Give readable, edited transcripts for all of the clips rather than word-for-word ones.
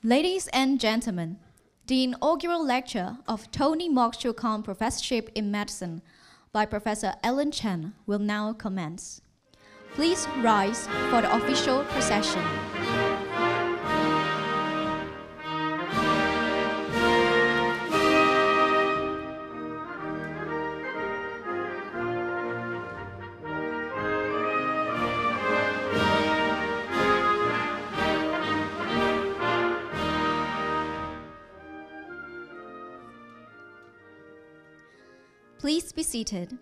Ladies and gentlemen, the inaugural lecture of Tony Mock-Choo-Kam Professorship in Medicine by Professor Ellen Chen will now commence. Please rise for the official procession. Please be seated.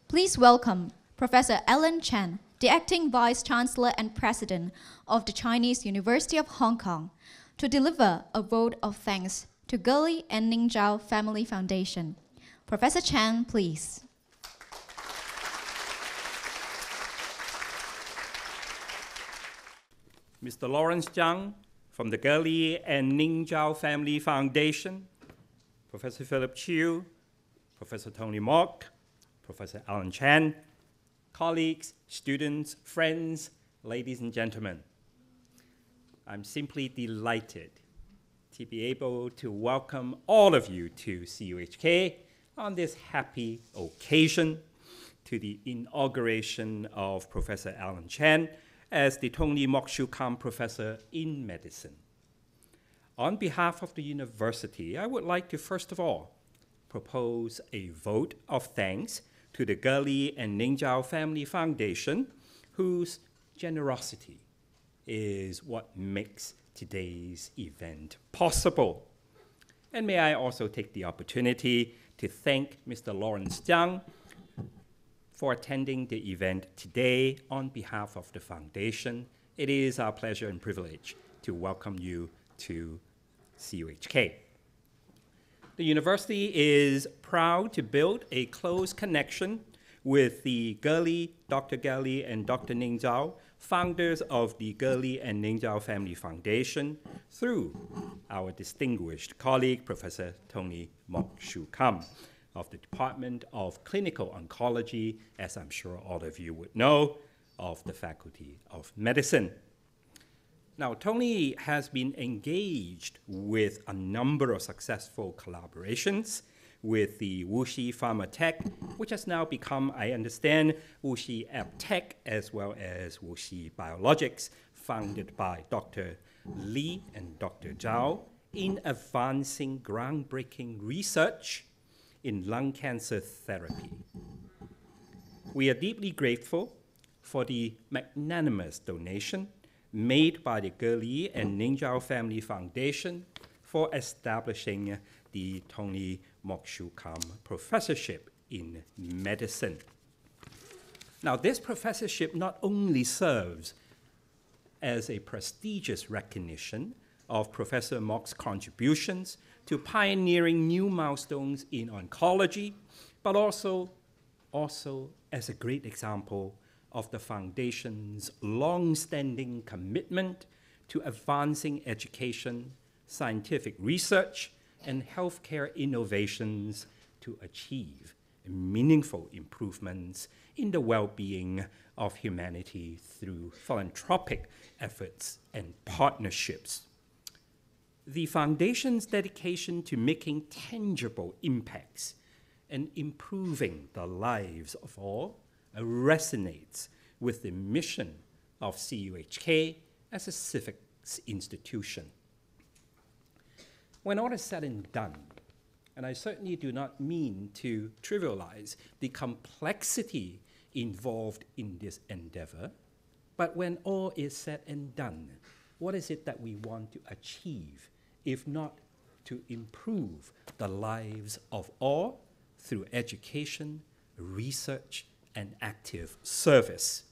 Please welcome Professor Ellen Chen, the Acting Vice Chancellor and President of the Chinese University of Hong Kong, to deliver a vote of thanks to Ge and Ning Zhao Family Foundation. Professor Chen, please. Mr. Lawrence Zhang from the Ge and Ning Zhao Family Foundation, Professor Philip Chiu, Professor Tony Mock, Professor Alan Chen, colleagues, students, friends, ladies and gentlemen. I'm simply delighted to be able to welcome all of you to CUHK on this happy occasion to the inauguration of Professor Alan Chen as the Tony Mock-Choo-Kam Professor in Medicine. On behalf of the university, I would like to first of all propose a vote of thanks to the Ge and Ning Zhao Family Foundation, whose generosity is what makes today's event possible. And may I also take the opportunity to thank Mr. Lawrence Zhang for attending the event today on behalf of the foundation. It is our pleasure and privilege to welcome you to CUHK. The university is proud to build a close connection with the Dr. Ge and Dr. Ning Zhao, founders of the Ge and Ning Zhao Family Foundation, through our distinguished colleague, Professor Tony Mock-Choo-Kam of the Department of Clinical Oncology, as I'm sure all of you would know, of the Faculty of Medicine. Now, Tony has been engaged with a number of successful collaborations with the WuXi Pharmatech, which has now become, I understand, WuXi AppTech, as well as WuXi Biologics, founded by Dr. Li and Dr. Zhao, in advancing groundbreaking research in lung cancer therapy. We are deeply grateful for the magnanimous donation made by the Ge and Ning Zhao Family Foundation for establishing the Tony Mock-Choo-Kam Professorship in Medicine. Now, this professorship not only serves as a prestigious recognition of Professor Mock's contributions to pioneering new milestones in oncology, but also as a great example of the foundation's long-standing commitment to advancing education, scientific research, and healthcare innovations to achieve meaningful improvements in the well-being of humanity through philanthropic efforts and partnerships. The foundation's dedication to making tangible impacts and improving the lives of all resonates with the mission of CUHK as a civics institution. When all is said and done, and I certainly do not mean to trivialize the complexity involved in this endeavor, but when all is said and done, what is it that we want to achieve, if not to improve the lives of all through education, research, and active service?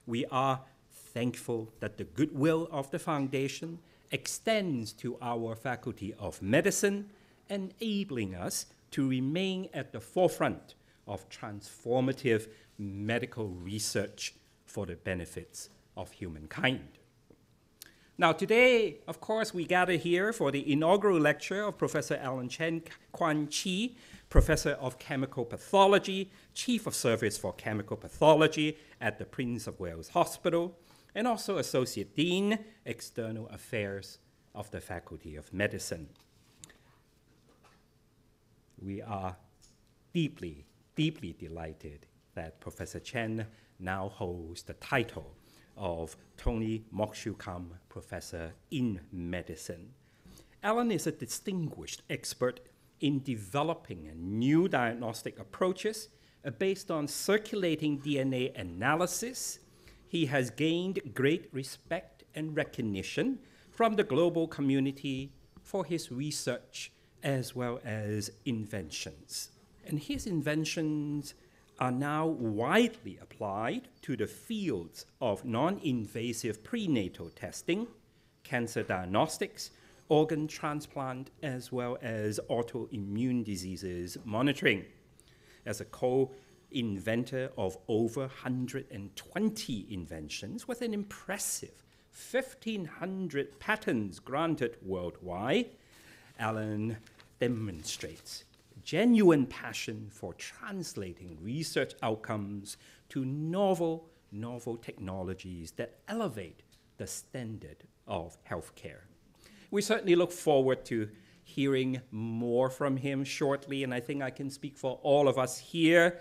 We are thankful that the goodwill of the foundation extends to our Faculty of Medicine, enabling us to remain at the forefront of transformative medical research for the benefits of humankind. Now today, of course, we gather here for the inaugural lecture of Professor Alan Chen Kwan Chi, Professor of Chemical Pathology, Chief of Service for Chemical Pathology at the Prince of Wales Hospital, and also Associate Dean, External Affairs of the Faculty of Medicine. We are deeply, deeply delighted that Professor Chen now holds the title of Tony Mokshu-Kam Professor in Medicine. Alan is a distinguished expert in developing new diagnostic approaches based on circulating DNA analysis. He has gained great respect and recognition from the global community for his research as well as inventions. And his inventions are now widely applied to the fields of non-invasive prenatal testing, cancer diagnostics, organ transplant, as well as autoimmune diseases monitoring. As a co-inventor of over 120 inventions with an impressive 1,500 patents granted worldwide, Alan demonstrates genuine passion for translating research outcomes to novel technologies that elevate the standard of healthcare. We certainly look forward to hearing more from him shortly, and I think I can speak for all of us here,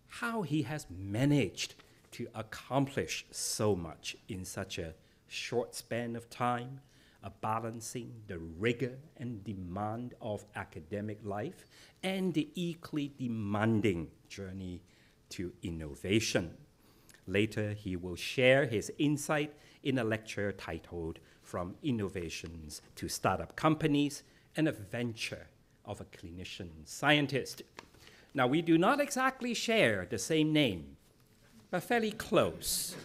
how he has managed to accomplish so much in such a short span of time, balancing the rigor and demand of academic life and the equally demanding journey to innovation. Later, he will share his insight in a lecture titled From Innovations to Startup Companies and a Venture of a Clinician Scientist. Now, we do not exactly share the same name, but fairly close.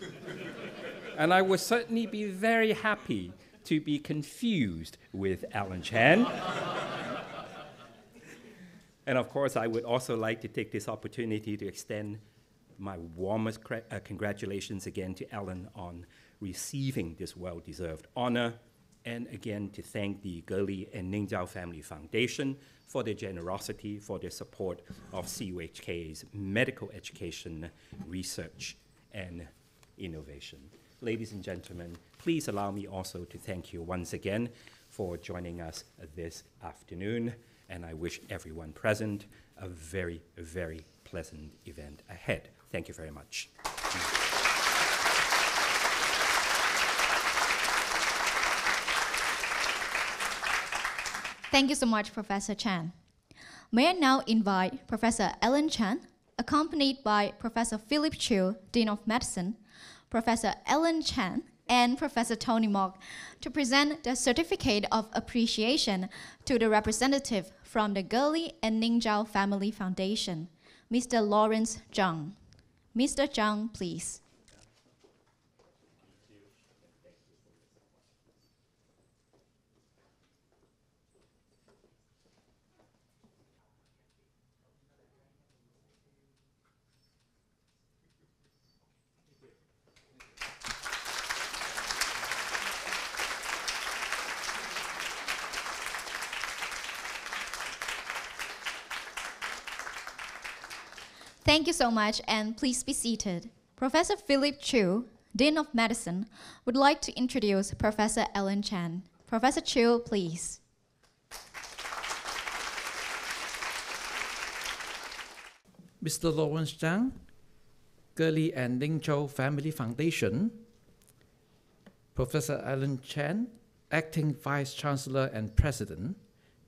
And I would certainly be very happy to be confused with Alan Chen. And of course, I would also like to take this opportunity to extend my warmest congratulations again to Alan on receiving this well-deserved honor, and again to thank the Gurley and Ningzhao Family Foundation for their generosity, for their support of CUHK's medical education, research, and innovation. Ladies and gentlemen, please allow me also to thank you once again for joining us this afternoon, and I wish everyone present a very, very pleasant event ahead. Thank you very much. Thank you so much, Professor Chan. May I now invite Professor Alan Chan, accompanied by Professor Philip Chiu, Dean of Medicine, Professor Alan Chan, and Professor Tony Mok, to present the Certificate of Appreciation to the representative from the Gurley and Ningzhao Family Foundation, Mr. Lawrence Zhang. Mr. Zhang, please. Thank you so much, and please be seated. Professor Philip Chiu, Dean of Medicine, would like to introduce Professor Alan Chan. Professor Chiu, please. Mr. Lawrence Zhang, Gurley and Ningzhao Family Foundation, Professor Alan Chan, Acting Vice Chancellor and President,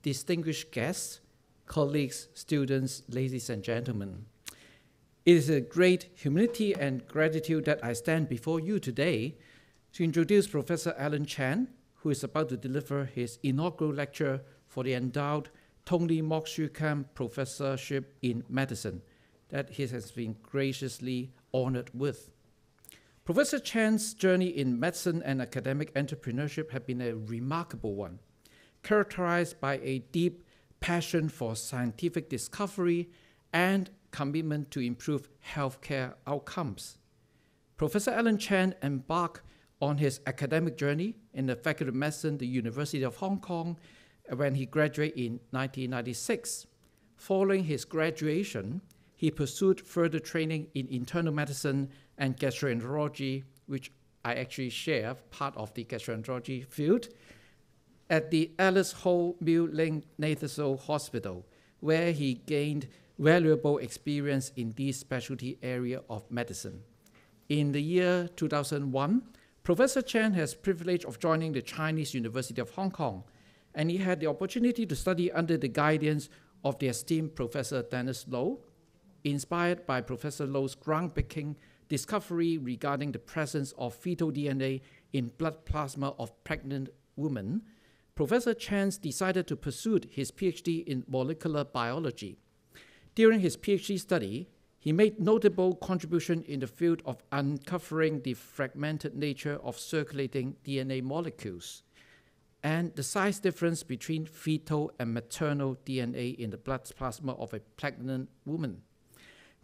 distinguished guests, colleagues, students, ladies and gentlemen. It is a great humility and gratitude that I stand before you today to introduce Professor Alan Chan, who is about to deliver his inaugural lecture for the endowed Tony Mokshu-Kam Professorship in Medicine that he has been graciously honored with. Professor Chan's journey in medicine and academic entrepreneurship have been a remarkable one, characterized by a deep passion for scientific discovery and commitment to improve healthcare outcomes. Professor Alan Chan embarked on his academic journey in the Faculty of Medicine, the University of Hong Kong, when he graduated in 1996. Following his graduation, he pursued further training in internal medicine and gastroenterology, which I actually share part of the gastroenterology field, at the Alice Ho Mill Lane Nasal Hospital, where he gained valuable experience in this specialty area of medicine. In the year 2001, Professor Chan has the privilege of joining the Chinese University of Hong Kong, and he had the opportunity to study under the guidance of the esteemed Professor Dennis Low. Inspired by Professor Low's groundbreaking discovery regarding the presence of fetal DNA in blood plasma of pregnant women, Professor Chan decided to pursue his PhD in molecular biology. During his PhD study, he made notable contribution in the field of uncovering the fragmented nature of circulating DNA molecules and the size difference between fetal and maternal DNA in the blood plasma of a pregnant woman.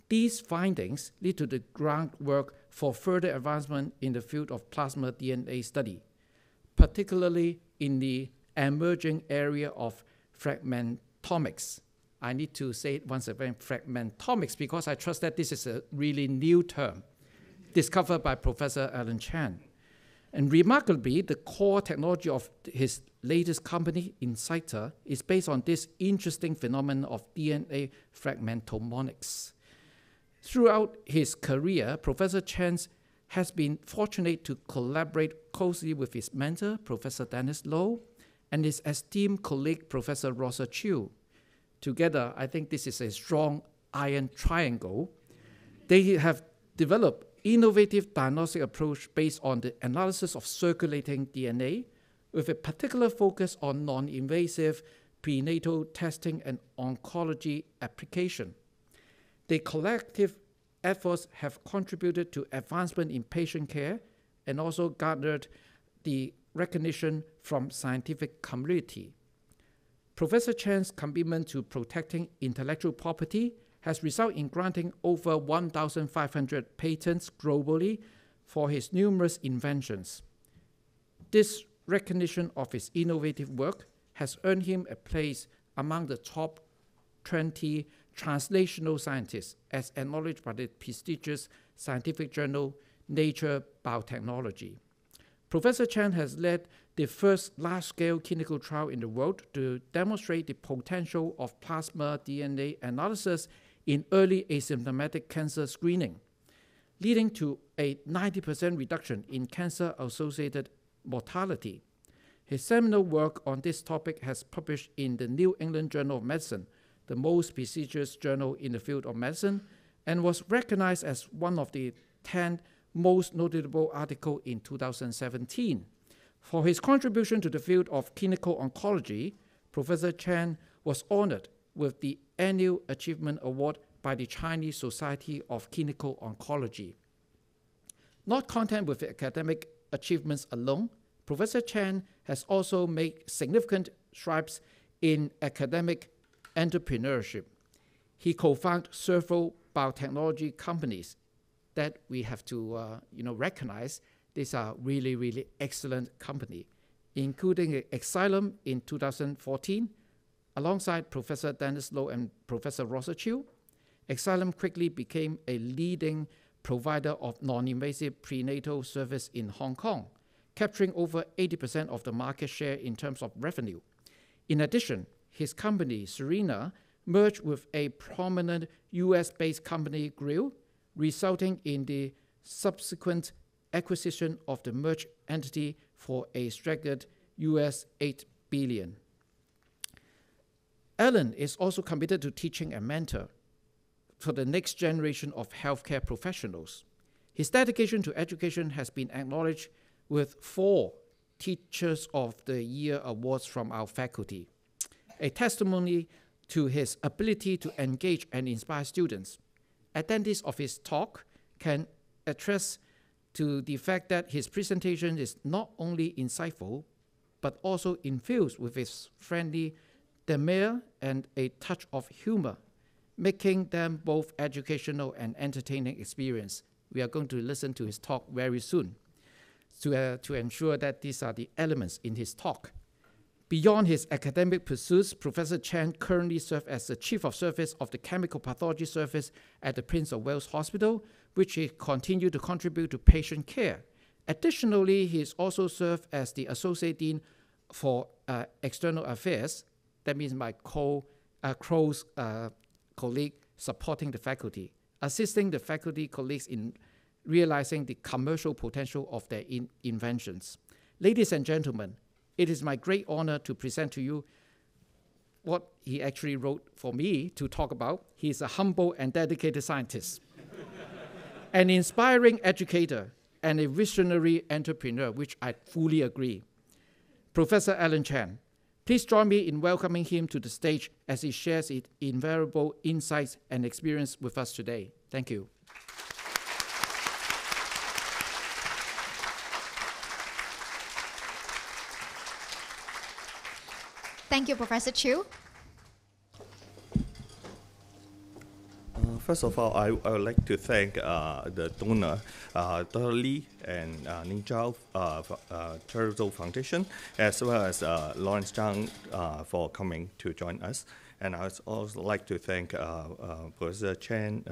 These findings lead to the groundwork for further advancement in the field of plasma DNA study, particularly in the emerging area of fragmentomics. I need to say it once again, fragmentomics, because I trust that this is a really new term discovered by Professor Alan Chan. And remarkably, the core technology of his latest company, Inciter, is based on this interesting phenomenon of DNA fragmentomics. Throughout his career, Professor Chan has been fortunate to collaborate closely with his mentor, Professor Dennis Low, and his esteemed colleague, Professor Rosa Chiu. Together, I think this is a strong iron triangle. They have developed innovative diagnostic approach based on the analysis of circulating DNA, with a particular focus on non-invasive prenatal testing and oncology application. Their collective efforts have contributed to advancement in patient care and also garnered the recognition from scientific community. Professor Chan's commitment to protecting intellectual property has resulted in granting over 1,500 patents globally for his numerous inventions. This recognition of his innovative work has earned him a place among the top 20 translational scientists, as acknowledged by the prestigious scientific journal Nature Biotechnology. Professor Chan has led the first large-scale clinical trial in the world to demonstrate the potential of plasma DNA analysis in early asymptomatic cancer screening, leading to a 90% reduction in cancer-associated mortality. His seminal work on this topic has published in the New England Journal of Medicine, the most prestigious journal in the field of medicine, and was recognized as one of the 10 most notable articles in 2017. For his contribution to the field of clinical oncology, Professor Chan was honored with the Annual Achievement Award by the Chinese Society of Clinical Oncology. Not content with academic achievements alone, Professor Chan has also made significant strides in academic entrepreneurship. He co-founded several biotechnology companies that we have to recognize. These are really, really excellent companies, including Exilum in 2014, alongside Professor Dennis Low and Professor Rosa Chiu. Exilum quickly became a leading provider of non-invasive prenatal service in Hong Kong, capturing over 80% of the market share in terms of revenue. In addition, his company, Serena, merged with a prominent US-based company, Grill, resulting in the subsequent acquisition of the merged entity for a staggered US $8 billion. Alan is also committed to teaching and mentor for the next generation of healthcare professionals. His dedication to education has been acknowledged with 4 Teachers of the Year awards from our faculty, a testimony to his ability to engage and inspire students. Attendees of his talk can attest to the fact that his presentation is not only insightful, but also infused with his friendly demeanor and a touch of humor, making them both educational and entertaining experience. We are going to listen to his talk very soon. to ensure that these are the elements in his talk. Beyond his academic pursuits, Professor Chan currently serves as the Chief of Service of the Chemical Pathology Service at the Prince of Wales Hospital, which he continues to contribute to patient care. Additionally, he is also served as the Associate Dean for External Affairs. That means my close colleague supporting the faculty, assisting the faculty colleagues in realizing the commercial potential of their inventions. Ladies and gentlemen, it is my great honor to present to you what he actually wrote for me to talk about. He is a humble and dedicated scientist, an inspiring educator, and a visionary entrepreneur, which I fully agree. Professor Alan Chan, please join me in welcoming him to the stage as he shares his invaluable insights and experience with us today. Thank you. Thank you, Professor Chiu. First of all, I would like to thank the donor, Dr. Lee and Ning Zhao Charitable Foundation, as well as Lawrence Zhang for coming to join us. And I would also like to thank Professor Chen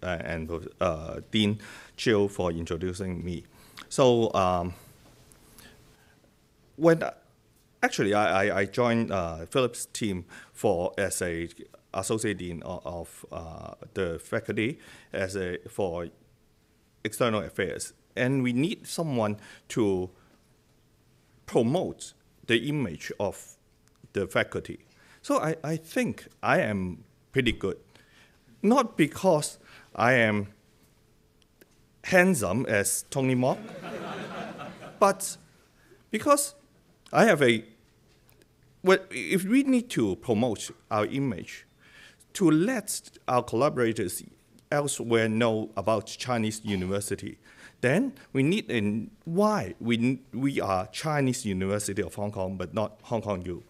and Dean Chiu for introducing me. So actually, I joined Philip's team as a associate dean of the faculty for external affairs, and we need someone to promote the image of the faculty. So I think I am pretty good, not because I am handsome as Tony Mock, but because I have if we need to promote our image, to let our collaborators elsewhere know about Chinese university, then we need why we are Chinese University of Hong Kong, but not Hong Kong U.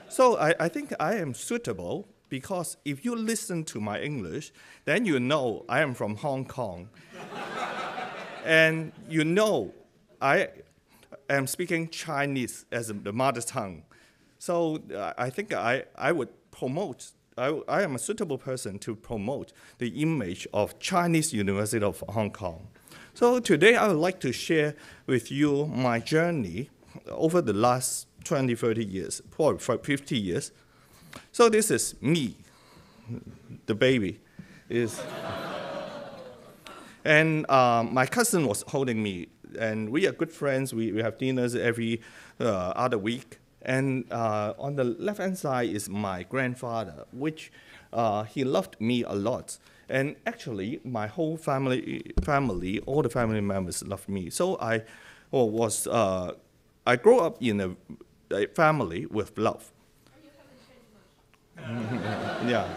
So I think I am suitable because if you listen to my English, then you know I am from Hong Kong. And you know I am speaking Chinese as the mother tongue. So I think I would promote, I am a suitable person to promote the image of Chinese University of Hong Kong. So today I would like to share with you my journey over the last 20, 30 years, probably 50 years. So this is me, the baby. And my cousin was holding me, and we are good friends. We have dinners every other week. And on the left-hand side is my grandfather, which he loved me a lot. And actually, my whole family, all the family members loved me. So I grew up in a family with love. Yeah.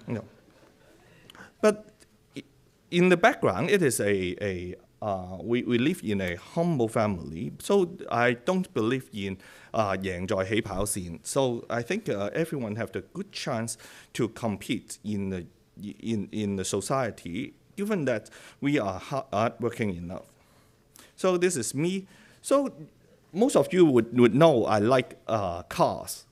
No. But in the background, it is we live in a humble family, so I don't believe in 贏在起跑線. So I think everyone have the good chance to compete in the society, given that we are hard working enough. So this is me. So most of you would know I like cars.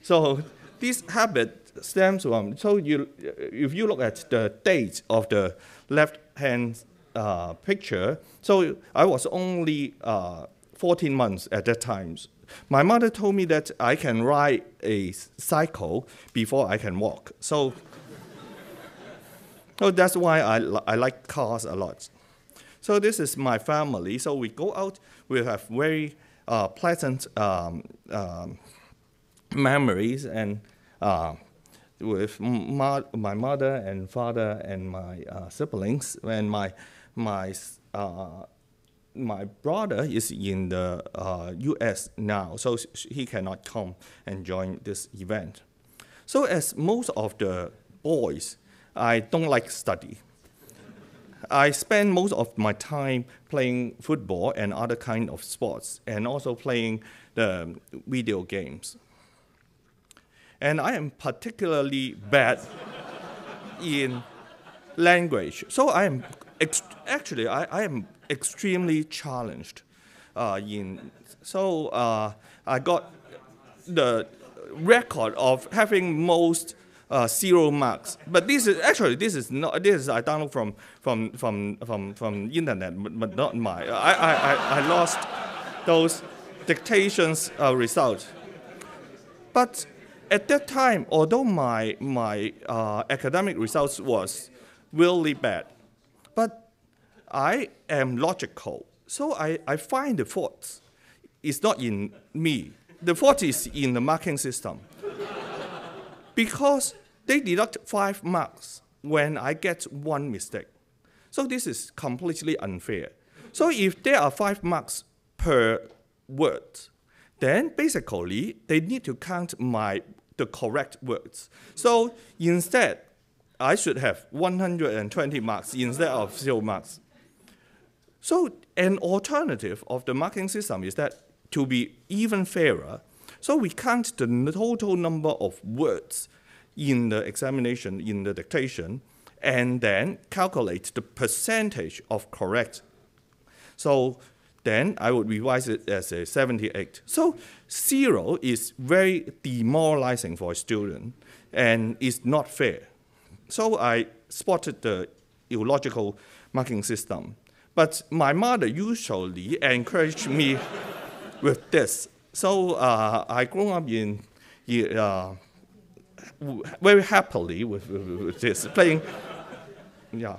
So this habit stems from, so if you look at the date of the left-hand picture, so I was only 14 months at that time. My mother told me that I can ride a cycle before I can walk. So that's why I like cars a lot. So this is my family. So we go out, we have very pleasant memories, and with my mother and father and my siblings, and my brother is in the US now, so he cannot come and join this event. So as most of the boys, I don't like study. I spend most of my time playing football and other kind of sports, and also playing the video games. And I am particularly bad in language. So I am extremely challenged. I got the record of having most 0 marks. But this is I download from internet, but not mine. I lost those dictations results. But at that time, although my academic results was really bad, but I am logical, so I find the fault is not in me. The fault is in the marking system. Because they deduct 5 marks when I get 1 mistake. So this is completely unfair. So if there are 5 marks per word, then basically they need to count the correct words. So instead, I should have 120 marks instead of 0 marks. So an alternative of the marking system is that to be even fairer, so we count the total number of words in the examination, in the dictation, and then calculate the percentage of correct. So then I would revise it as a 78. So 0 is very demoralizing for a student and is not fair. So I spotted the illogical marking system. But my mother usually encouraged me with this. So I grew up very happily with this, playing, yeah.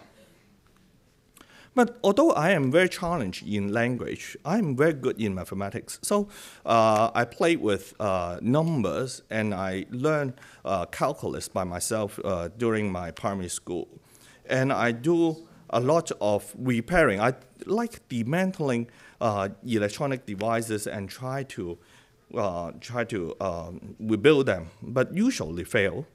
But although I am very challenged in language, I am very good in mathematics. So I played with numbers and I learned calculus by myself during my primary school. And I do a lot of repairing. I like dismantling electronic devices and try to rebuild them, but usually fail.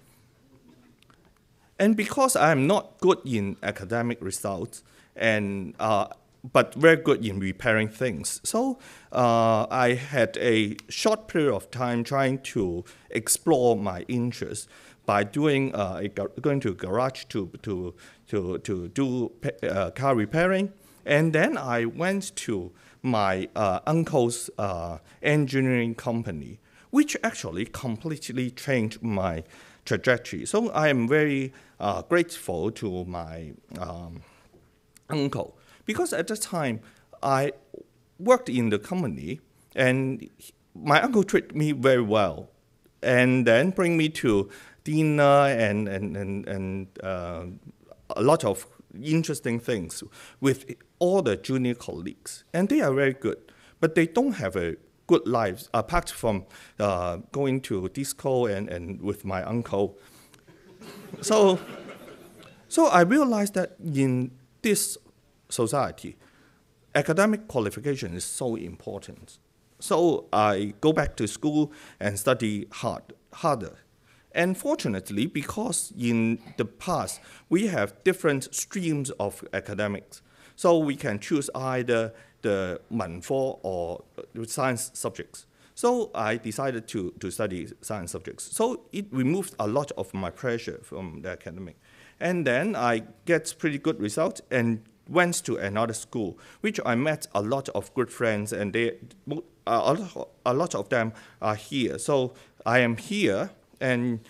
And because I am not good in academic results, but very good in repairing things, so I had a short period of time trying to explore my interests by doing going to a garage to do car repairing, and then I went to my uncle's engineering company, which actually completely changed my trajectory. So I am very grateful to my uncle, because at the time I worked in the company and my uncle treated me very well and then bring me to dinner and a lot of interesting things with all the junior colleagues, and they are very good, but they don't have a good life apart from going to disco and with my uncle. So I realized that in this society, academic qualification is so important. So I go back to school and study harder. And fortunately, because in the past, we have different streams of academics, so we can choose either the 文科 or science subjects. So I decided to study science subjects. So it removed a lot of my pressure from the academic. And then I get pretty good results and went to another school, which I met a lot of good friends, and a lot of them are here. So I am here. And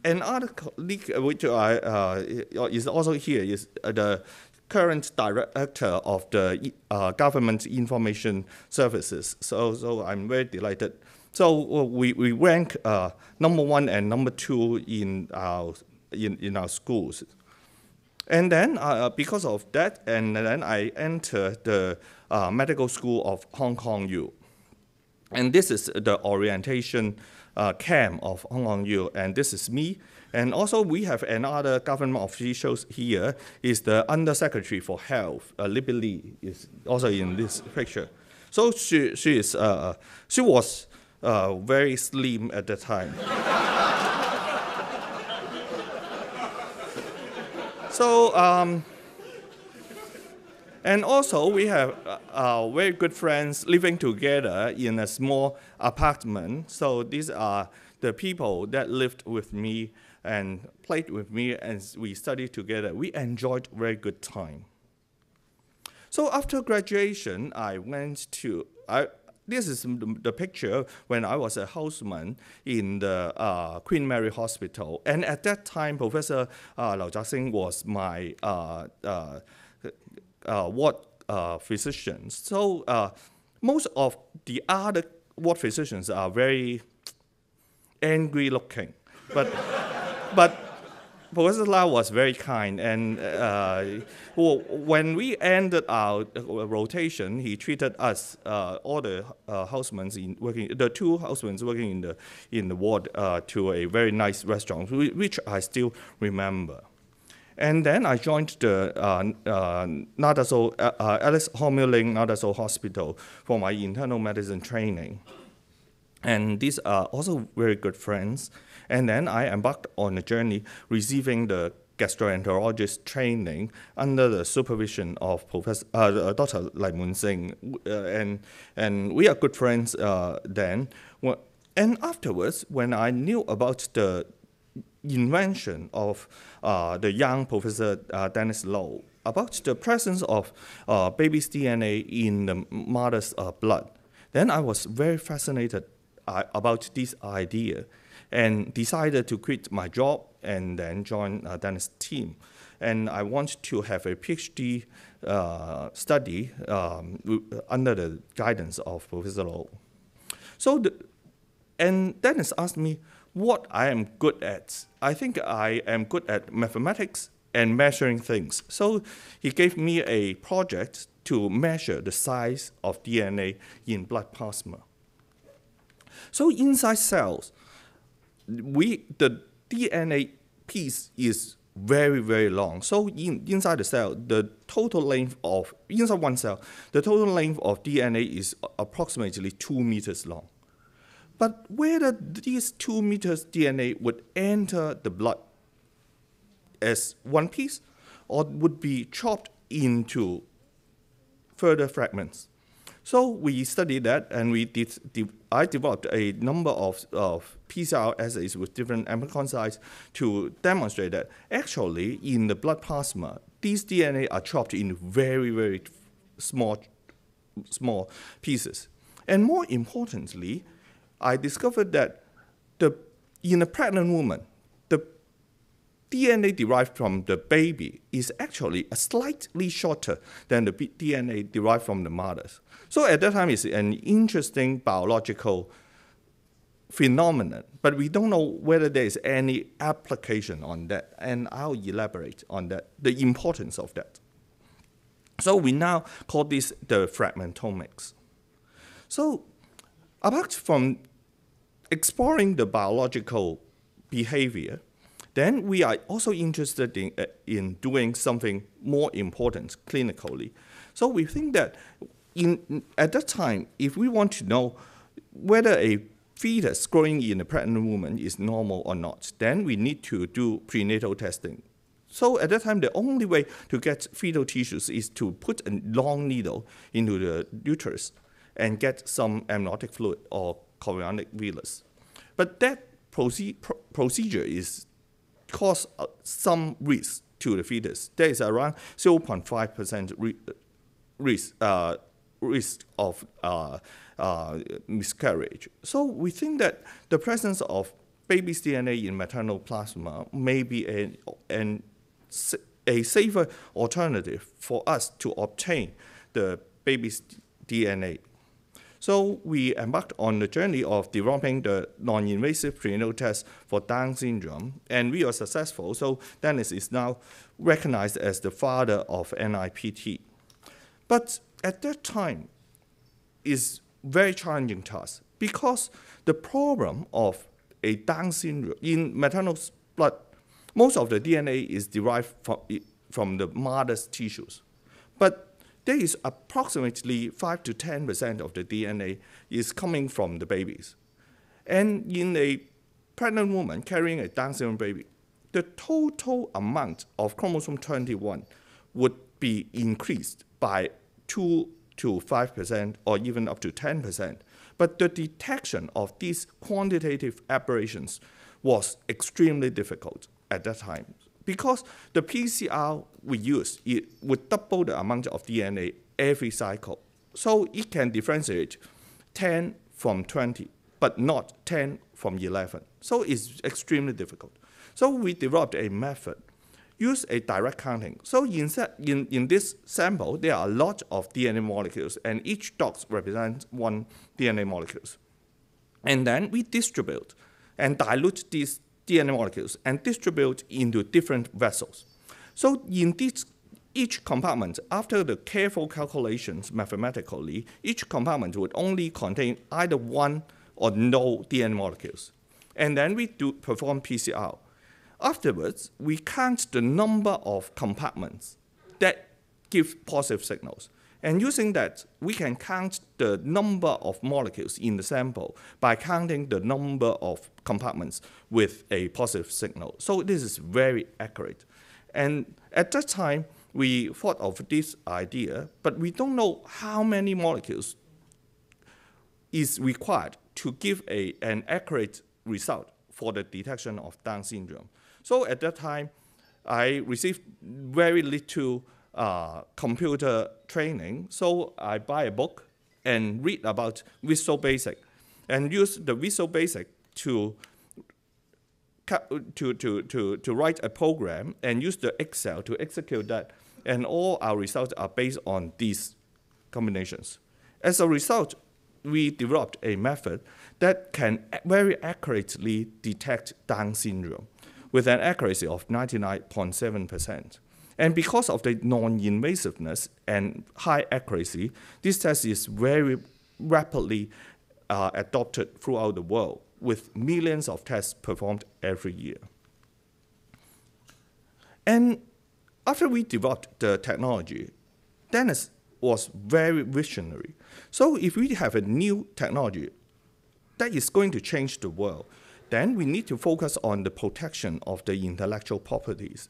another colleague which is also here is the current director of the government information services. So I'm very delighted. So we rank #1 and #2 in our schools. And then because of that, and then I entered the medical school of Hong Kong U. And this is the orientation camp of Hong Kong U, and this is me. And also we have another government officials here, is the Undersecretary for Health, Libby Lee, is also in this picture. So she was very slim at the time. So, and also we have very good friends living together in a small apartment. So these are the people that lived with me and played with me, and we studied together. We enjoyed very good time. So after graduation, I went to, this is the picture when I was a houseman in the Queen Mary Hospital. And at that time, Professor Lau Jiaxing was my ward physician. So most of the other ward physicians are very angry looking. But Professor Lau was very kind, and when we ended our rotation, he treated us, all the housemen the two housemen working in the ward, to a very nice restaurant, which I still remember. And then I joined the Alice Homeling Nadaso Hospital for my internal medicine training. And these are also very good friends. And then I embarked on a journey receiving the gastroenterologist training under the supervision of Dr. Lai Mun Sing. And we are good friends then. And afterwards, when I knew about the invention of the young Professor Dennis Low, about the presence of baby's DNA in the mother's blood, then I was very fascinated about this idea and decided to quit my job and then join Dennis' team. And I want to have a PhD study under the guidance of Professor Low. And Dennis asked me what I am good at. I think I am good at mathematics and measuring things. So he gave me a project to measure the size of DNA in blood plasma. So inside cells, the DNA piece is very, very long. So inside the cell, the total length of, inside one cell, the total length of DNA is approximately 2 meters long. But whether these 2 meters DNA would enter the blood as one piece or would be chopped into further fragments. So we studied that, and I developed a number of PCR assays with different amplicon size to demonstrate that actually in the blood plasma, these DNA are chopped in very, very small pieces. And more importantly, I discovered that in a pregnant woman, the DNA derived from the baby is actually slightly shorter than the DNA derived from the mothers. So at that time, it's an interesting biological phenomenon, but we don't know whether there is any application on that, and I'll elaborate on that, the importance of that. So we now call this the fragmentomics. So apart from exploring the biological behavior, then we are also interested in doing something more important clinically. So we think that at that time, if we want to know whether a fetus growing in a pregnant woman is normal or not, then we need to do prenatal testing. So at that time, the only way to get fetal tissues is to put a long needle into the uterus and get some amniotic fluid or chorionic villus. But that procedure cause some risk to the fetus. There is around 0.5% risk of miscarriage. So we think that the presence of baby's DNA in maternal plasma may be a safer alternative for us to obtain the baby's DNA. So we embarked on the journey of developing the non-invasive prenatal test for Down syndrome, and we are successful. So Dennis is now recognized as the father of NIPT. But at that time, is very challenging task because the problem of a Down syndrome in maternal blood, most of the DNA is derived from the mother's tissues, but there is approximately 5 to 10% of the DNA is coming from the babies. And in a pregnant woman carrying a Down syndrome baby, the total amount of chromosome 21 would be increased by 2 to 5% or even up to 10%. But the detection of these quantitative aberrations was extremely difficult at that time, because the PCR we used, it would double the amount of DNA every cycle. So it can differentiate 10 from 20, but not 10 from 11. So it's extremely difficult. So we developed a method, use a direct counting. So in this sample, there are a lot of DNA molecules, and each dot represents one DNA molecules. And then we distribute and dilute these DNA molecules and distribute into different vessels. So in each compartment, after the careful calculations mathematically, each compartment would only contain either one or no DNA molecules. And then we perform PCR. Afterwards, we count the number of compartments that give positive signals. And using that, we can count the number of molecules in the sample by counting the number of compartments with a positive signal. So this is very accurate. And at that time, we thought of this idea, but we don't know how many molecules is required to give an accurate result for the detection of Down syndrome. So at that time, I received very little computer training, so I buy a book and read about Visual Basic and use the Visual Basic to write a program and use the Excel to execute that. And all our results are based on these combinations. As a result, we developed a method that can very accurately detect Down syndrome with an accuracy of 99.7%. And because of the non-invasiveness and high accuracy, this test is very rapidly adopted throughout the world, with millions of tests performed every year. And after we developed the technology, Dennis was very visionary. So if we have a new technology that is going to change the world, then we need to focus on the protection of the intellectual properties.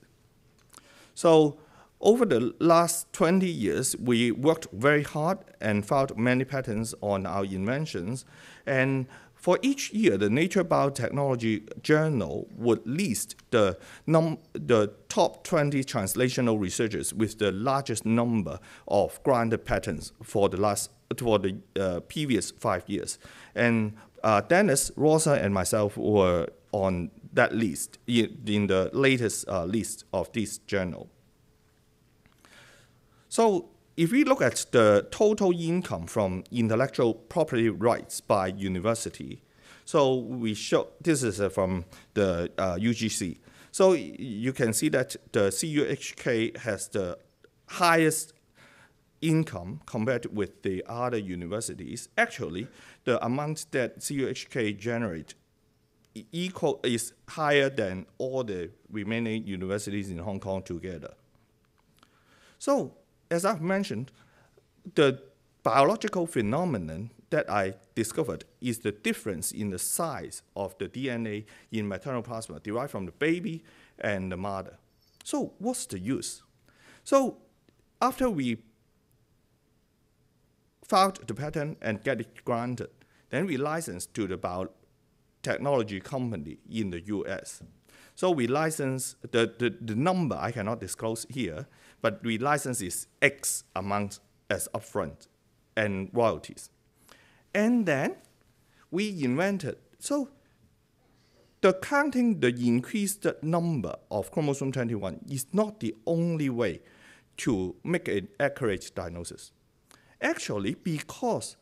So over the last 20 years, we worked very hard and filed many patents on our inventions. And for each year, the Nature Biotechnology Journal would list the top 20 translational researchers with the largest number of granted patents for the previous 5 years. And Dennis, Rosa, and myself were on that list, in the latest list of this journal. So if we look at the total income from intellectual property rights by university, so we show, this is from the UGC. So you can see that the CUHK has the highest income compared with the other universities. Actually, the amount that CUHK generate is higher than all the remaining universities in Hong Kong together. So, as I've mentioned, the biological phenomenon that I discovered is the difference in the size of the DNA in maternal plasma derived from the baby and the mother. So what's the use? So after we filed the patent and get it granted, then we licensed to the biotechnology company in the US. So we license, the number I cannot disclose here, but we license is X amount as upfront and royalties. And then we invented, so the counting the increased number of chromosome 21 is not the only way to make an accurate diagnosis. Actually, because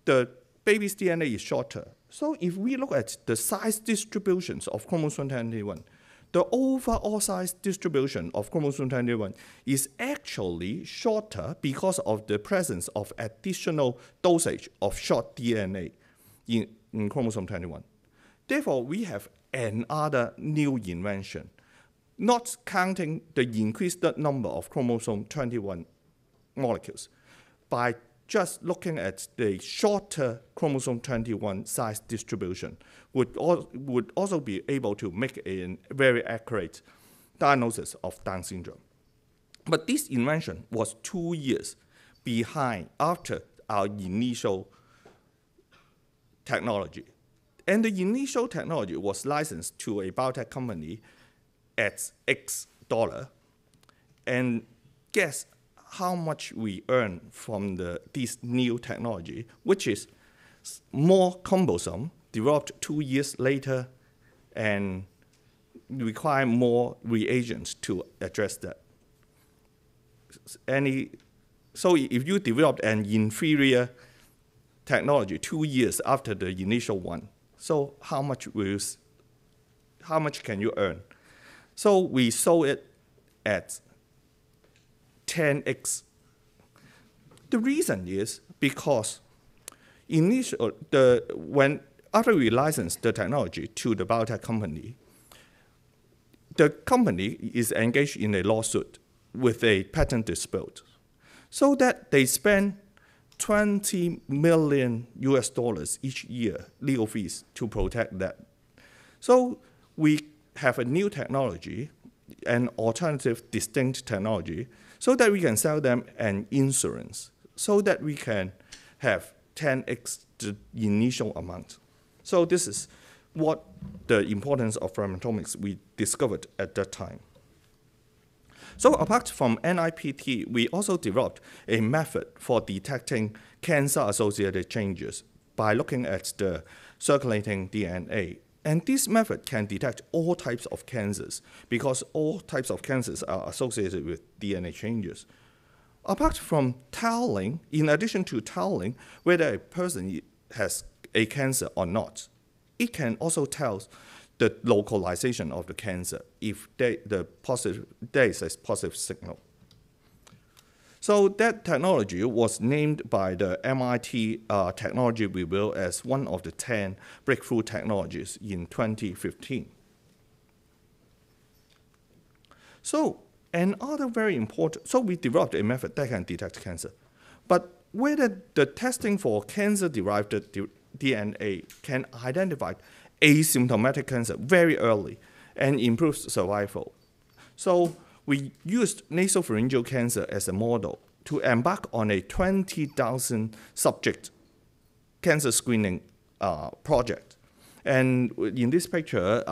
the baby's DNA is shorter, so if we look at the size distributions of chromosome 21, the overall size distribution of chromosome 21 is actually shorter because of the presence of additional dosage of short DNA in chromosome 21. Therefore, we have another new invention, not counting the increased number of chromosome 21 molecules, by just looking at the shorter chromosome 21 size distribution would also be able to make a very accurate diagnosis of Down syndrome. But this invention was 2 years behind after our initial technology. And the initial technology was licensed to a biotech company at $X. And guess how much we earn from this new technology, which is more cumbersome, developed 2 years later, and require more reagents to address that. So if you developed an inferior technology 2 years after the initial one, so how much can you earn? So we sold it at 10x. The reason is because after we licensed the technology to the biotech company, the company is engaged in a lawsuit with a patent dispute, so that they spend $20 million each year legal fees to protect that. So we have a new technology, an alternative distinct technology, so that we can sell them an insurance, so that we can have 10x the initial amount. So this is what the importance of fragmentomics we discovered at that time. So apart from NIPT, we also developed a method for detecting cancer-associated changes by looking at the circulating DNA. And this method can detect all types of cancers because all types of cancers are associated with DNA changes. Apart from telling, in addition to telling whether a person has a cancer or not, it can also tell the localization of the cancer if there is a positive signal. So that technology was named by the MIT Technology Review as one of the 10 breakthrough technologies in 2015. So another very important, so we developed a method that can detect cancer. But whether the testing for cancer-derived DNA can identify asymptomatic cancer very early and improve survival. So we used nasopharyngeal cancer as a model to embark on a 20,000 subject cancer screening project. And in this picture,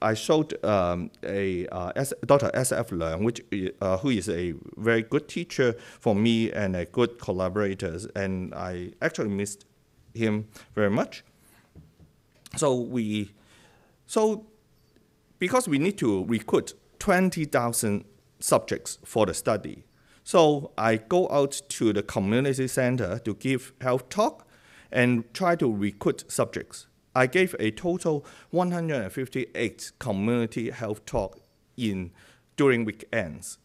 I showed Dr. S.F. Leung, who is a very good teacher for me and a good collaborator, and I actually missed him very much. So because we need to recruit 20,000 subjects for the study, so I go out to the community center to give health talk and try to recruit subjects. I gave a total 158 community health talk during weekends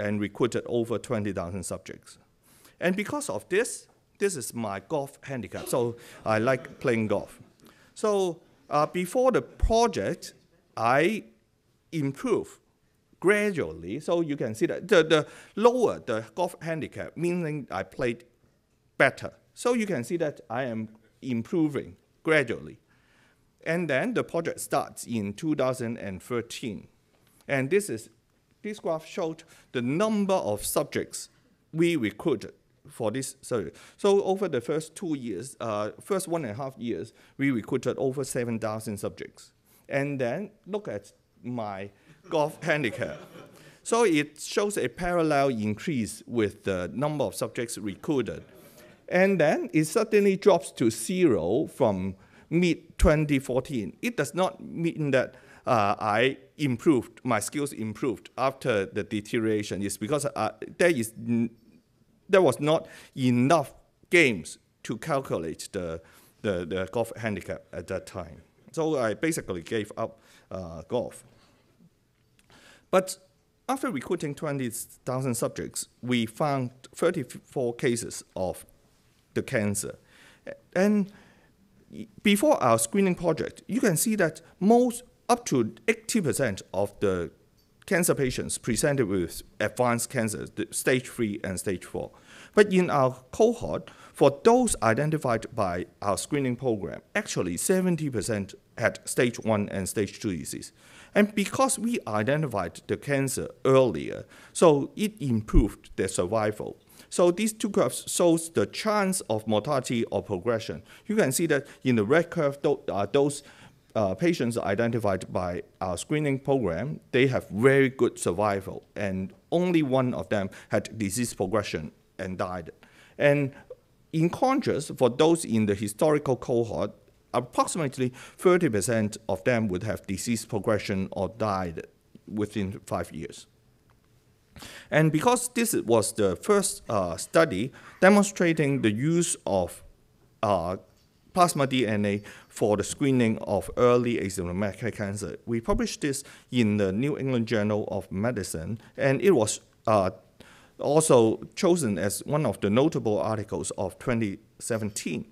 and recruited over 20,000 subjects. And because of this is my golf handicap. So I like playing golf. So before the project, I improved gradually. So you can see that the lower the golf handicap, meaning I played better. So you can see that I am improving gradually. And then the project starts in 2013. And this graph showed the number of subjects we recruited for this survey. So over the first 2 years, first 1.5 years, we recruited over 7,000 subjects. And then look at my golf handicap. So it shows a parallel increase with the number of subjects recruited. And then it suddenly drops to 0 from mid-2014. It does not mean that my skills improved after the deterioration. It's because there was not enough games to calculate the golf handicap at that time. So I basically gave up golf. But after recruiting 20,000 subjects, we found 34 cases of the cancer. And before our screening project, you can see that up to 80% of the cancer patients presented with advanced cancer, stage 3 and stage 4. But in our cohort, for those identified by our screening program, actually 70% had stage 1 and stage 2 disease. And because we identified the cancer earlier, so it improved their survival. So these two curves shows the chance of mortality or progression. You can see that in the red curve, those patients identified by our screening program, they have very good survival, and only one of them had disease progression and died. And in contrast, for those in the historical cohort, approximately 30% of them would have disease progression or died within 5 years. And because this was the first study demonstrating the use of plasma DNA for the screening of early asymptomatic cancer, we published this in the New England Journal of Medicine, and it was also chosen as one of the notable articles of 2017.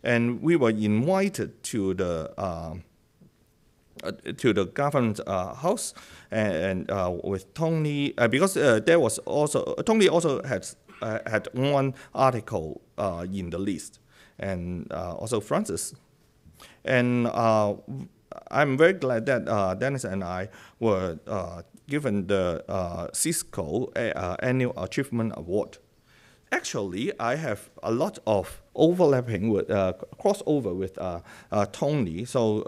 And we were invited to the government house and with Tony, because there was also, Tony also had one article in the list, and also Francis. And I'm very glad that Dennis and I were given the CISCO Annual Achievement Award. Actually, I have a lot of overlapping with crossover with Tony. So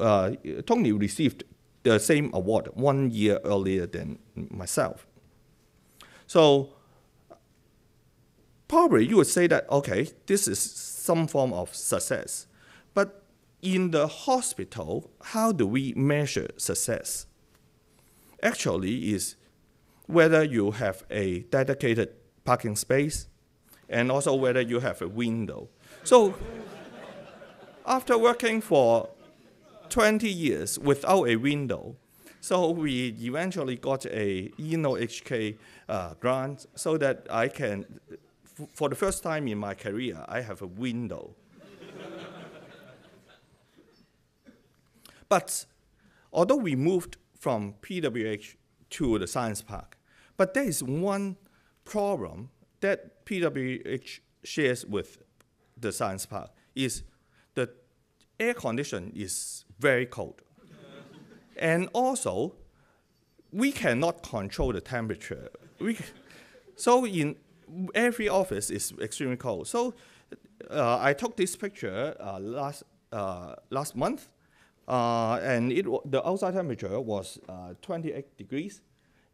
Tony received the same award 1 year earlier than myself. So probably you would say that, okay, this is some form of success. But in the hospital, how do we measure success? Actually, is whether you have a dedicated parking space, and also whether you have a window. So after working for 20 years without a window, so we eventually got a CUHK grant so that I can, for the first time in my career, I have a window. But although we moved from PWH to the Science Park, but there is one problem that PWH shares with the Science Park, is the air condition is very cold. And also, we cannot control the temperature. So in every office is extremely cold. So I took this picture last month, and the outside temperature was 28 degrees,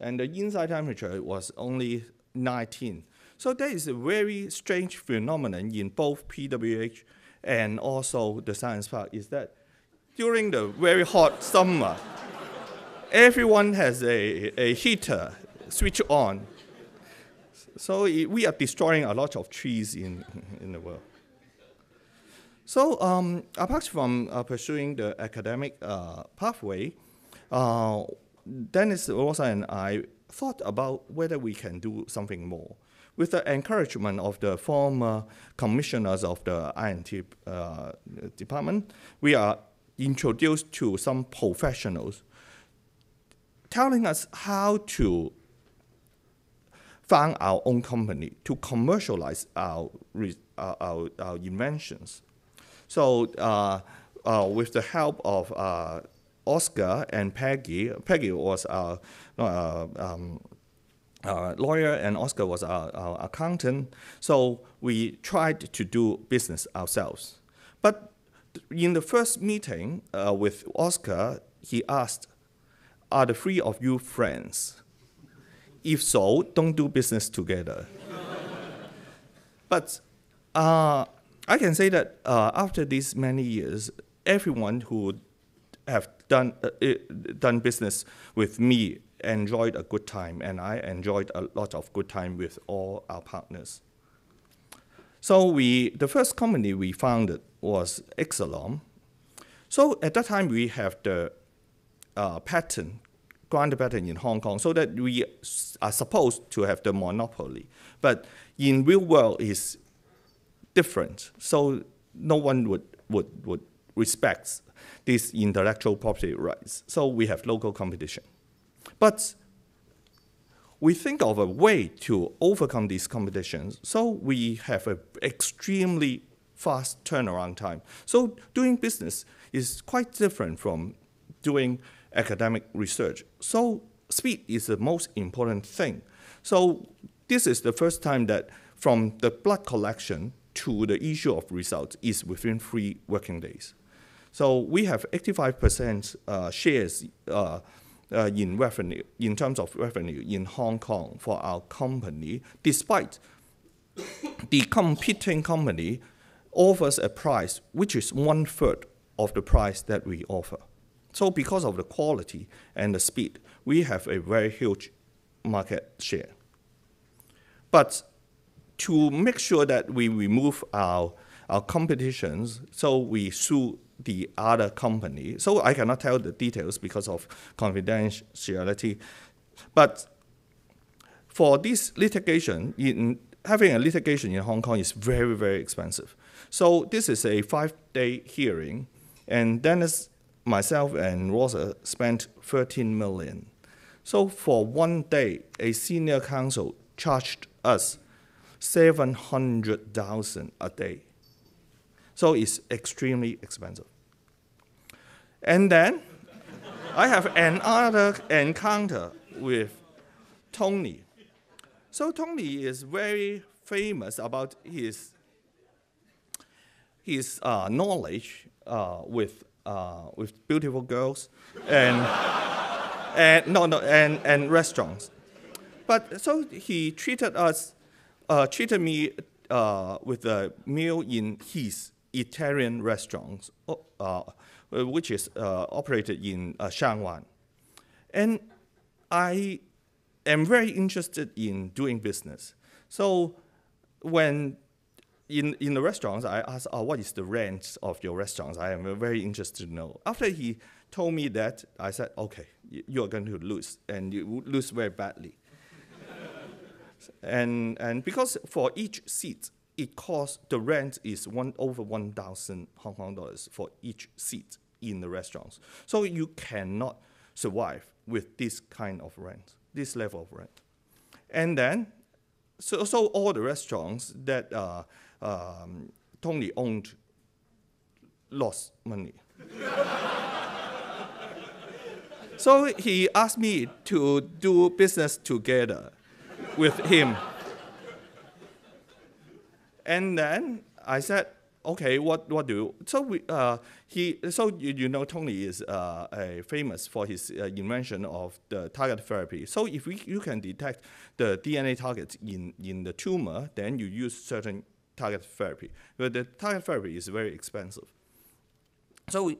and the inside temperature was only 19. So there is a very strange phenomenon in both PWH and also the Science Park, is that during the very hot summer, everyone has a heater switch on. So we are destroying a lot of trees in the world. So apart from pursuing the academic pathway, Dennis, Rosa, and I thought about whether we can do something more. With the encouragement of the former commissioners of the INT department, we are introduced to some professionals telling us how to found our own company to commercialize our inventions. So with the help of Oscar and Peggy was our lawyer and Oscar was our accountant. So we tried to do business ourselves. But in the first meeting with Oscar, he asked, "Are the three of you friends? If so, don't do business together." But I can say that after these many years, everyone who have done business with me enjoyed a good time, and I enjoyed a lot of good time with all our partners. So the first company we founded was Exelon. So at that time, we have the granted patent in Hong Kong, so that we are supposed to have the monopoly. But in real world, it's different. So no one would respect these intellectual property rights. So we have local competition. But we think of a way to overcome these competitions. So we have an extremely fast turnaround time. So doing business is quite different from doing academic research. So speed is the most important thing. So this is the first time that from the blood collection to the issue of results is within 3 working days. So we have 85% shares in revenue, in terms of revenue in Hong Kong for our company, despite the competing company offers a price which is 1/3 of the price that we offer. So because of the quality and the speed, we have a very huge market share. But to make sure that we remove our competitions, so we sue the other company. So I cannot tell the details because of confidentiality. But for this litigation, having a litigation in Hong Kong is very, very expensive. So this is a 5-day hearing, and Dennis, myself, and Rosa spent 13 million. So for 1 day, a senior counsel charged us 700,000 a day. So it's extremely expensive. And then I have another encounter with Tony. So Tony is very famous about his knowledge with beautiful girls and restaurants. But so he treated me with a meal in his Italian restaurants, which is operated in Shangwan. And I am very interested in doing business. So when in the restaurants, I asked, what is the rent of your restaurants? I am very interested to know. After he told me that, I said, okay, you are going to lose, and you lose very badly. And because for each seat, it costs, the rent is over 1,000 Hong Kong dollars for each seat in the restaurants. So you cannot survive with this kind of rent, this level of rent. And then, so all the restaurants that Tony owned lost money. So he asked me to do business together with him. And then I said, okay, what do you? So you know Tony is famous for his invention of the target therapy. So if you can detect the DNA targets in the tumor, then you use certain target therapy. But the target therapy is very expensive. So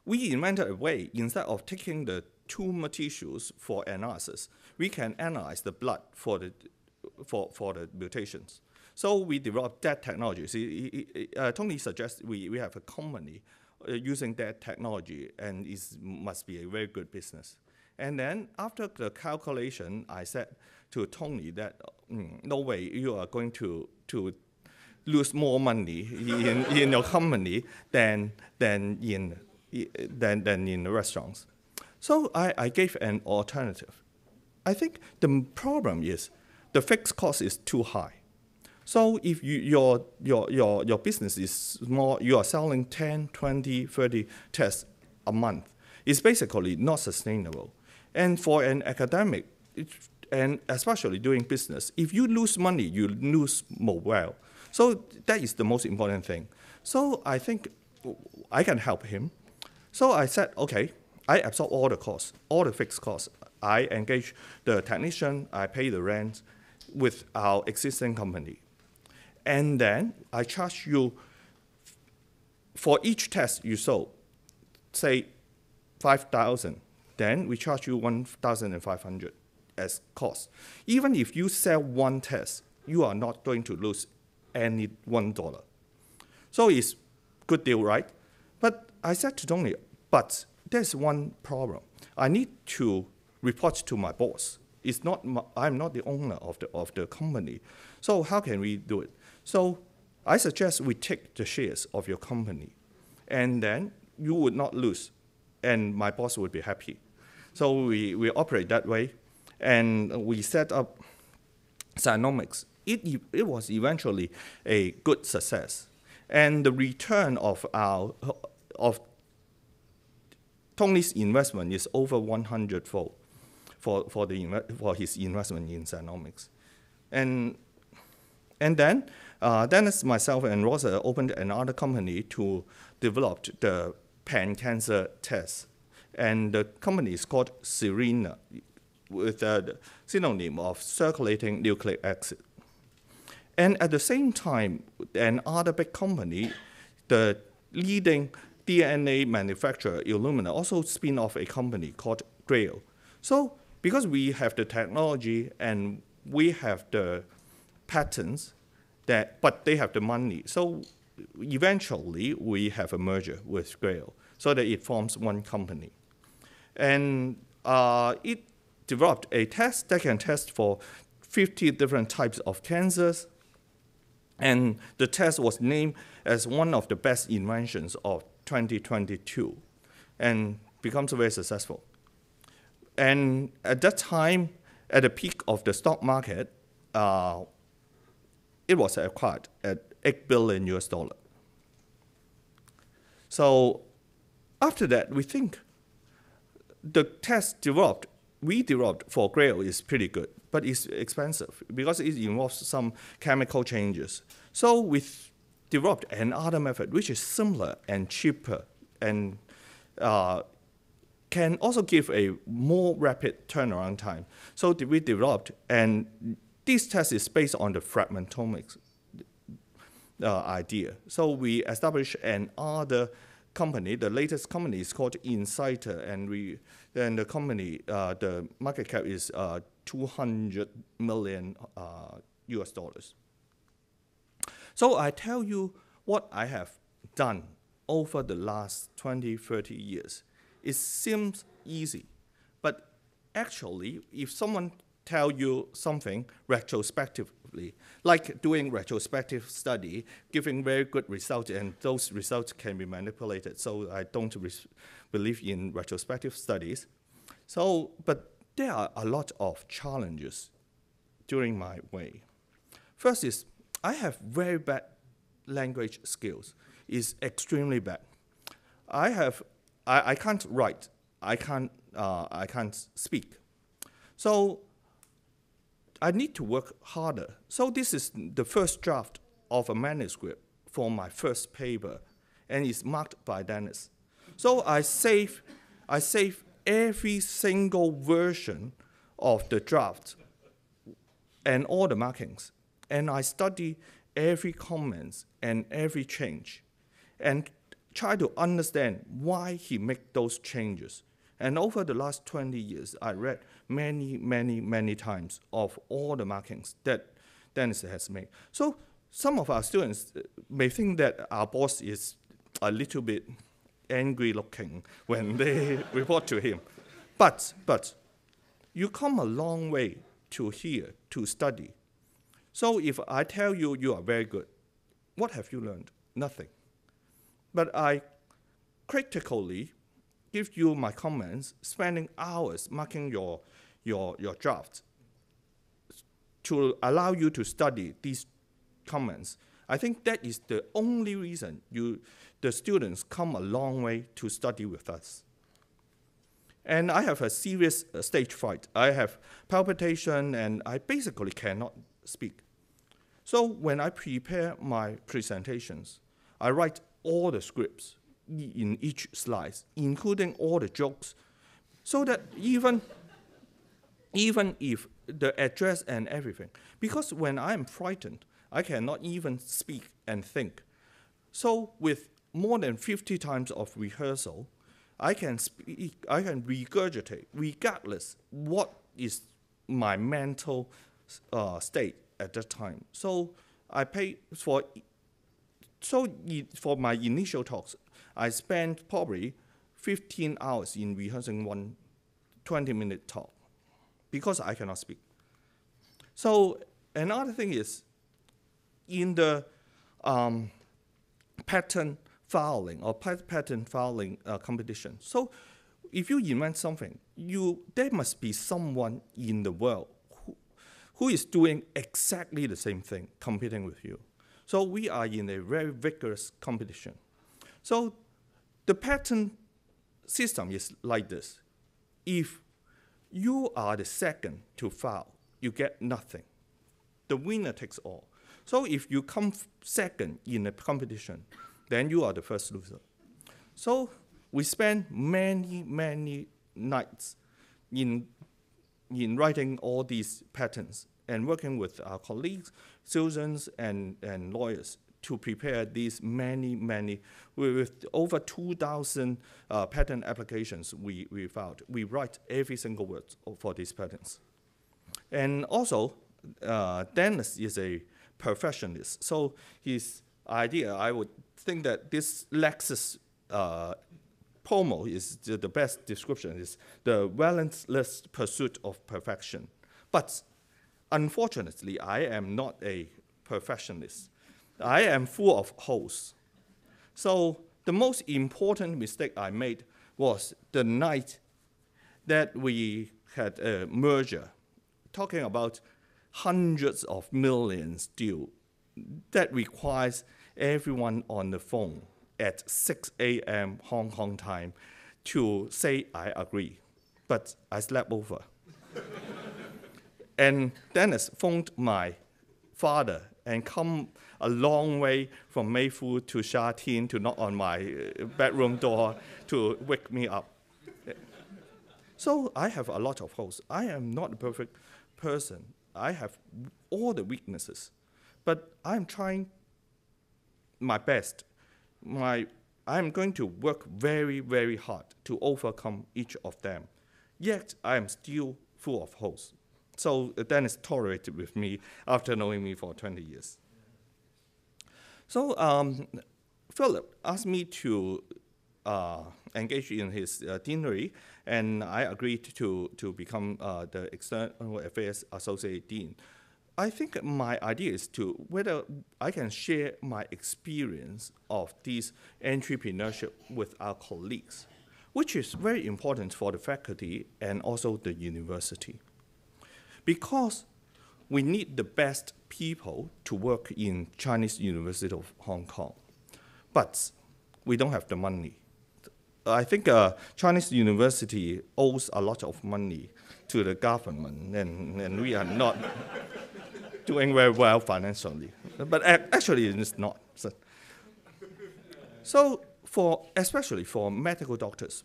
we invented a way, instead of taking the tumor tissues for analysis, we can analyze the blood for the mutations. So we developed that technology. Tony suggests we have a company using that technology, and it must be a very good business. And then after the calculation, I said to Tony that no way you are going to lose more money in your company than in the restaurants. So I gave an alternative. I think the problem is the fixed cost is too high. So if your business is small, you are selling 10, 20, 30 tests a month, it's basically not sustainable. And for an academic, and especially doing business, if you lose money, you lose morale. So that is the most important thing. So I think I can help him. So I said, okay, I absorb all the costs, all the fixed costs. I engage the technician, I pay the rent with our existing company. And then I charge you for each test you sold, say 5,000, then we charge you 1,500 as cost. Even if you sell one test, you are not going to lose any $1. So it's good deal, right? But I said to Tony, but there's one problem. I need to report to my boss. I'm not the owner of the company. So how can we do it? So I suggest we take the shares of your company, and then you would not lose, and my boss would be happy. So we operate that way, and we set up Xenomics. It was eventually a good success, and the return of Tony's investment is over 100-fold for his investment in Xenomics, and then Dennis, myself, and Rosa opened another company to develop the pan-cancer test. And the company is called Serena, with the synonym of circulating nucleic acid. And at the same time, another big company, the leading DNA manufacturer, Illumina, also spin off a company called Grail. So because we have the technology and we have the patents, but they have the money, so eventually we have a merger with Grail so that it forms one company. And it developed a test that can test for 50 different types of cancers. And the test was named as one of the best inventions of 2022 and becomes very successful. And at that time, at the peak of the stock market, it was acquired at $8 billion. So after that, we think the test we developed for Grail is pretty good, but it's expensive because it involves some chemical changes. So we developed another method which is similar and cheaper and can also give a more rapid turnaround time. So we developed, and this test is based on the fragmentomics idea. So we established another company. The latest company is called Insighter, and the company, the market cap is $200 million US dollars. So I tell you what I have done over the last 20, 30 years. It seems easy, but actually, if someone tell you something retrospectively, like doing retrospective study, giving very good results, and those results can be manipulated. So I don't believe in retrospective studies. So, but there are a lot of challenges during my way. First is I have very bad language skills. It's extremely bad. I can't write. I can't speak. So I need to work harder. So this is the first draft of a manuscript for my first paper, and it's marked by Dennis. So I save every single version of the draft and all the markings, and I study every comment and every change, and try to understand why he made those changes. And over the last 20 years, I read many, many, many times of all the markings that Dennis has made. So some of our students may think that our boss is a little bit angry looking when they report to him. But you come a long way to here to study. So if I tell you you are very good, what have you learned? Nothing. But I critically give you my comments, spending hours marking your drafts to allow you to study these comments. I think that is the only reason the students come a long way to study with us. And I have a serious stage fright. I have palpitation, and I basically cannot speak. So when I prepare my presentations, I write all the scripts in each slide, including all the jokes, so that even if the address and everything, because when I'm frightened, I cannot even speak and think. So with more than 50 times of rehearsal, I can speak, I can regurgitate, regardless what is my mental state at that time. So I pay for. So for my initial talks, I spent probably 15 hours in rehearsing one 20-minute talk because I cannot speak. So another thing is in the patent filing or patent filing competition. So if you invent something, there must be someone in the world who is doing exactly the same thing, competing with you. So we are in a very vigorous competition. So the patent system is like this. If you are the second to file, you get nothing. The winner takes all. So if you come second in a competition, then you are the first loser. So we spent many, many nights in writing all these patents and working with our colleagues, students, and lawyers to prepare these many, with over 2,000 patent applications we filed. We write every single word for these patents. And also, Dennis is a perfectionist. So his idea, I would think that this Lexus promo is the best description, is the relentless pursuit of perfection. But unfortunately, I am not a perfectionist. I am full of holes. So the most important mistake I made was the night that we had a merger, talking about hundreds of millions deal that requires everyone on the phone at 6 a.m. Hong Kong time to say, I agree. But I slept over. And Dennis phoned my father and come a long way from Mayfield to Sha Tin to knock on my bedroom door to wake me up. So I have a lot of holes. I am not a perfect person. I have all the weaknesses, but I'm trying my best. I'm going to work very, very hard to overcome each of them. Yet I am still full of holes. So Dennis tolerated with me after knowing me for 20 years. So Philip asked me to engage in his deanery, and I agreed to become the External Affairs Associate Dean. I think my idea is to whether I can share my experience of this entrepreneurship with our colleagues, which is very important for the faculty and also the university. Because we need the best people to work in Chinese University of Hong Kong, but we don't have the money. I think Chinese University owes a lot of money to the government, and we are not doing very well financially. But actually, it's not. So especially for medical doctors,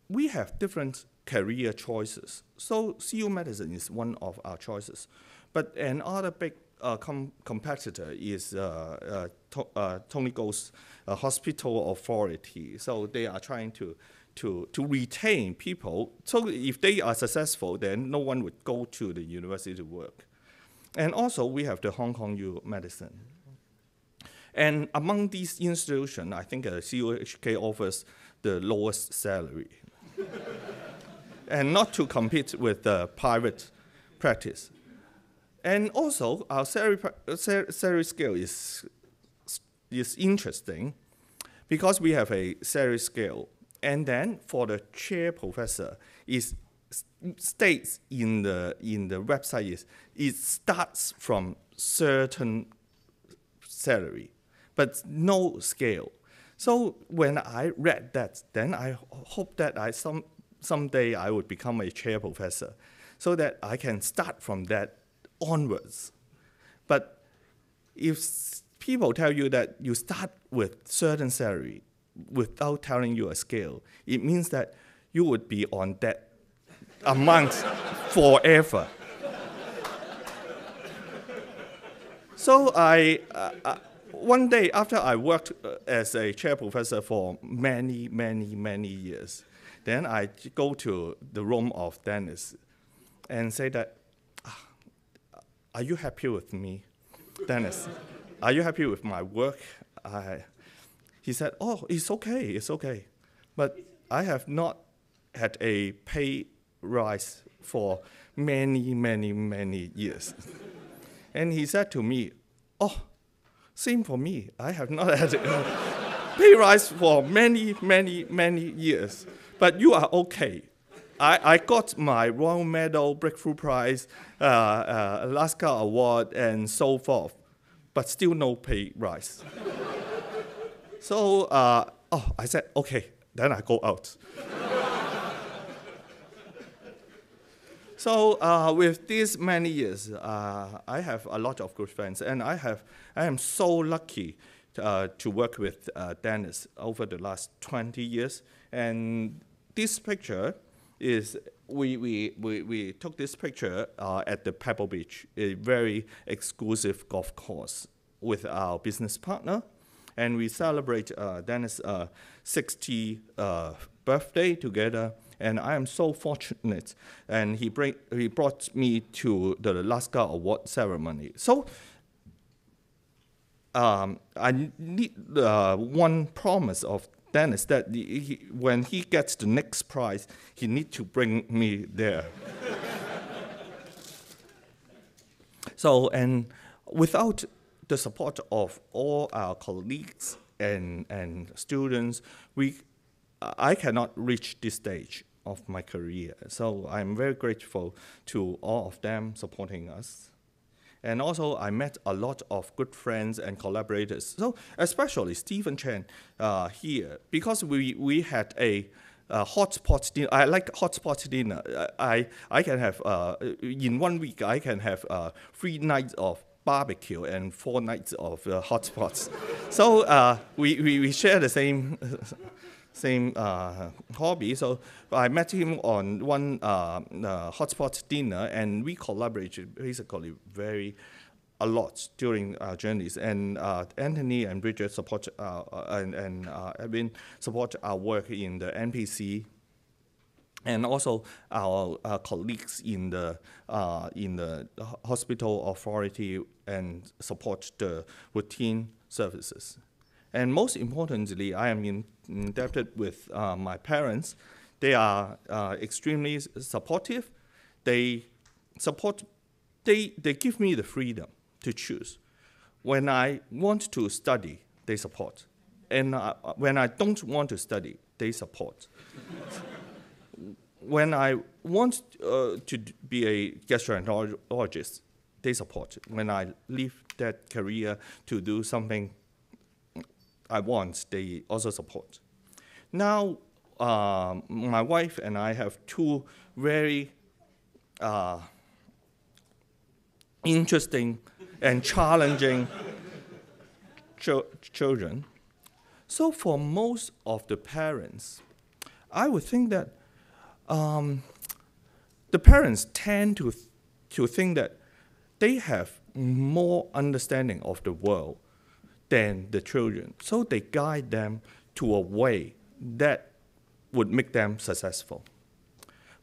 we have different career choices. So CU Medicine is one of our choices. But another big competitor is Tony Go's Hospital Authority. So they are trying to retain people. So if they are successful, then no one would go to the university to work. And also we have the Hong Kong U Medicine. And among these institutions, I think CUHK offers the lowest salary. And not to compete with the private practice. And also, our salary scale is interesting because we have a salary scale. And then for the chair professor, it states in the website it starts from certain salary, but no scale. So when I read that, then I hope that someday I would become a chair professor so that I can start from that onwards. But if people tell you that you start with certain salary without telling you a scale, it means that you would be on that amount forever. So one day after I worked as a chair professor for many years, then I go to the room of Dennis and say that, are you happy with me, Dennis? Are you happy with my work? He said, oh, it's okay. But I have not had a pay rise for many years. And he said to me, oh, same for me. I have not had a pay rise for many years. But you are okay. I got my Royal Medal, Breakthrough Prize, Alaska Award, and so forth, but still no pay rise. So I said, okay, then I go out. So with these many years, I have a lot of good friends, and I am so lucky to work with Dennis over the last 20 years. And this picture is, we took this picture at the Pebble Beach, a very exclusive golf course with our business partner. And we celebrate Dennis' 60th birthday together. And I am so fortunate. And he brought me to the Lasker Award ceremony. So I need one promise of Dennis that when he gets the next prize, he needs to bring me there. So, and without the support of all our colleagues and students, I cannot reach this stage of my career. So I'm very grateful to all of them supporting us. And also, I met a lot of good friends and collaborators. So especially Stephen Chen here, because we had a hotspot dinner. I like hotspot dinner. I can have, in 1 week, I can have 3 nights of barbecue and 4 nights of hotspots. So we share the same hobby. So I met him on one hotspot dinner, and we collaborated basically a lot during our journeys. And Anthony and Bridget support and Edwin support our work in the NPC, and also our colleagues in the hospital authority and support the routine services. And most importantly, I am indebted with my parents. They are extremely supportive. They give me the freedom to choose. When I want to study, they support. And when I don't want to study, they support. When I want to be a gastroenterologist, they support. When I leave that career to do something I want, they also support. Now, my wife and I have 2 very interesting and challenging children. So for most of the parents, I would think that the parents tend to think that they have more understanding of the world than the children. So they guide them to a way that would make them successful.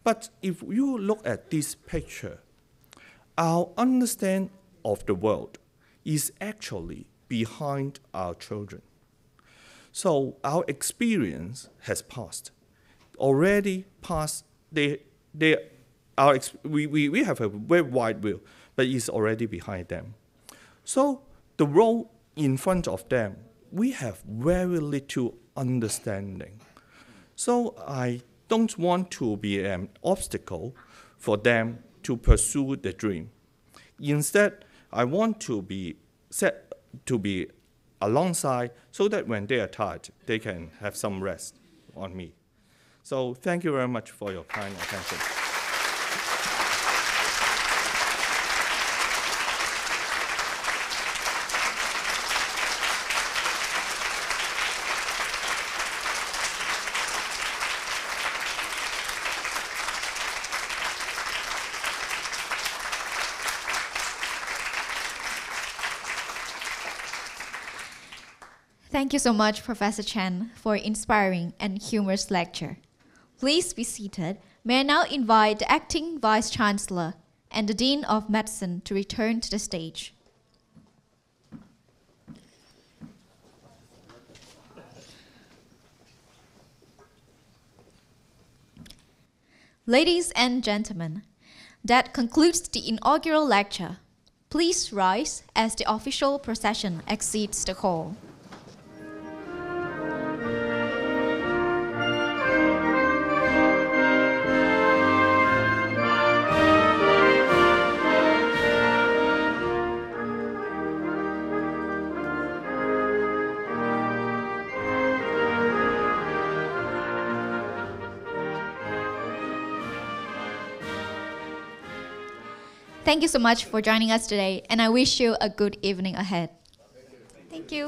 But if you look at this picture, our understanding of the world is actually behind our children. So our experience has passed. Already past, we have a very wide view, but it's already behind them. So the road in front of them, we have very little understanding. So I don't want to be an obstacle for them to pursue the dream. Instead, I want to be set to be alongside so that when they are tired, they can have some rest on me. So thank you very much for your kind attention. Thank you so much, Professor Chen, for an inspiring and humorous lecture. Please be seated. May I now invite the Acting Vice-Chancellor and the Dean of Medicine to return to the stage. Ladies and gentlemen, that concludes the inaugural lecture. Please rise as the official procession exits the hall. Thank you so much for joining us today, and I wish you a good evening ahead. Thank you.